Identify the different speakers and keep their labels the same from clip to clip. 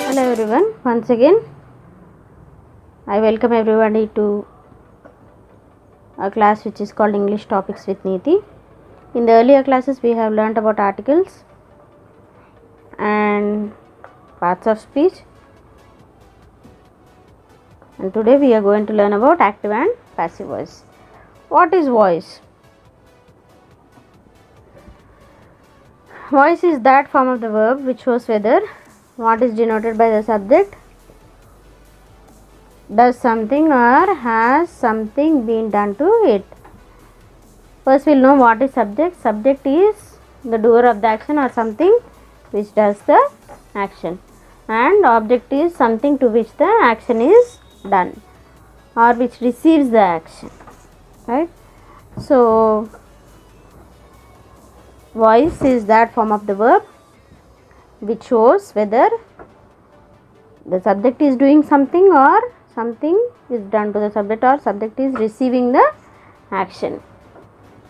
Speaker 1: Hello everyone, once again I welcome everybody to a class which is called English Topics with Neeti. In the earlier classes we have learnt about articles and parts of speech, and today we are going to learn about active and passive voice. What is voice? Voice is that form of the verb which shows whether what is denoted by the subject does something or has something been done to it. First we'll know what is subject. Subject is the doer of the action or something which does the action, and object is something to which the action is done or which receives the action, right? So voice is that form of the verb which shows whether the subject is doing something or something is done to the subject or subject is receiving the action.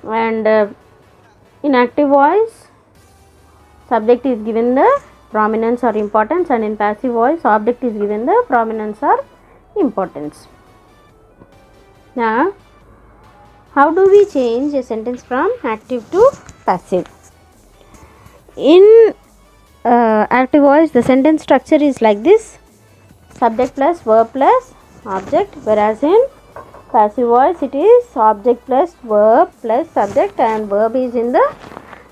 Speaker 1: And in active voice, subject is given the prominence or importance, and in passive voice, object is given the prominence or importance. Now, how do we change a sentence from active to passive? In active voice, the sentence structure is like this: subject plus verb plus object, whereas in passive voice it is object plus verb plus subject, and verb is in the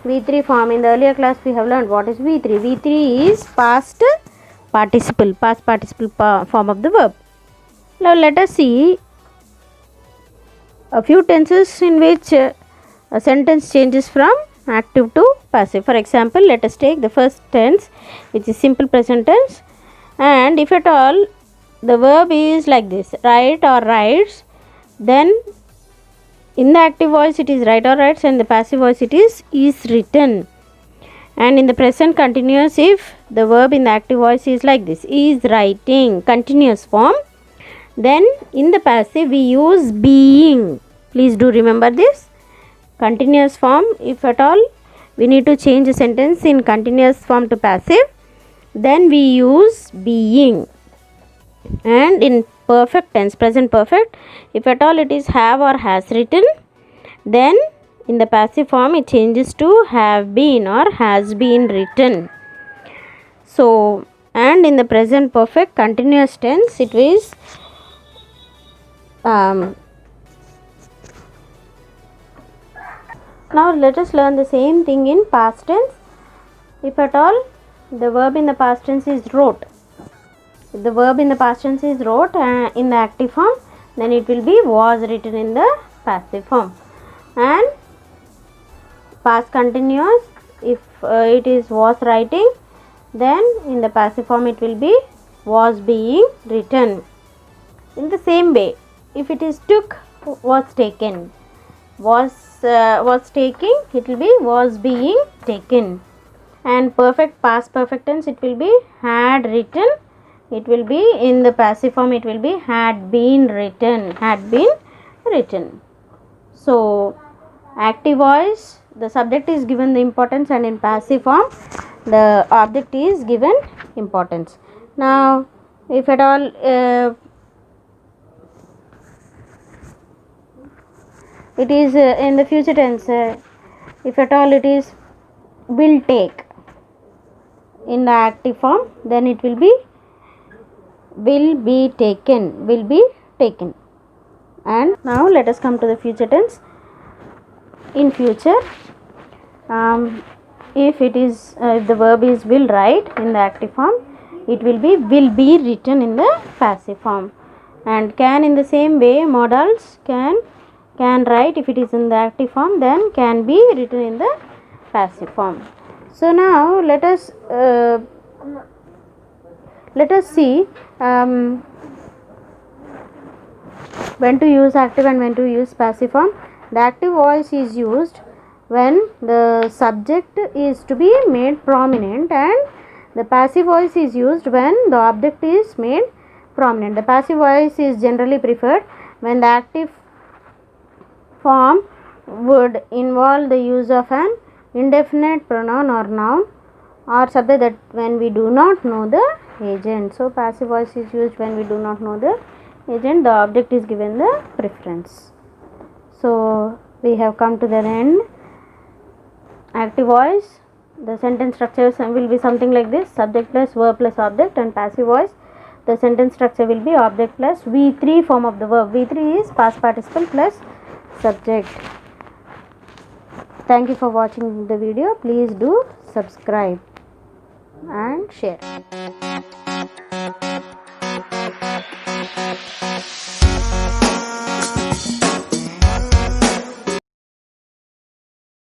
Speaker 1: V3 form. In the earlier class we have learned what is V3. V3 is past participle form of the verb. Now let us see a few tenses in which a sentence changes from active to passive. For example, let us take the first tense, which is simple present tense, and if at all the verb is like this, write or writes, then in the active voice it is write or writes, and the passive voice it is written. And in the present continuous, if the verb in the active voice is like this, is writing, continuous form, then in the passive we use being. Please do remember this. Continuous form, if at all we need to change a sentence in continuous form to passive, then we use being. And in perfect tense, present perfect, if at all it is have or has written, then in the passive form it changes to have been or has been written. So, and in the present perfect continuous tense it is now let us learn the same thing in past tense. If at all the verb in the past tense is wrote, if the verb in the past tense is wrote in the active form, then it will be was written in the passive form. And past continuous, if it is was writing, then in the passive form it will be was being written. In the same way, if it is took, was taken, was taking, it will be was being taken. And perfect past perfect tense, it will be had written, it will be in the passive form it will be had been written, So active voice, the subject is given the importance, and in passive form the object is given importance. Now if at all it is in the future tense, if at all it is will take in the active form, then it will be will be taken. And now let us come to the future tense. In future, if it is if the verb is will write in the active form, it will be written in the passive form. And can, in the same way, modals can write, if it is in the active form, then can be written in the passive form. So now let us see when to use active and when to use passive form. The active voice is used when the subject is to be made prominent, and the passive voice is used when the object is made prominent. The passive voice is generally preferred when the active form would involve the use of an indefinite pronoun or noun or subject that when we do not know the agent. So passive voice is used when we do not know the agent, the object is given the preference. So we have come to the end. Active voice, the sentence structure will be something like this: subject plus verb plus object. And passive voice, the sentence structure will be object plus V3 form of the verb. V3 is past participle plus subject. Thank you for watching the video. Please do subscribe and share.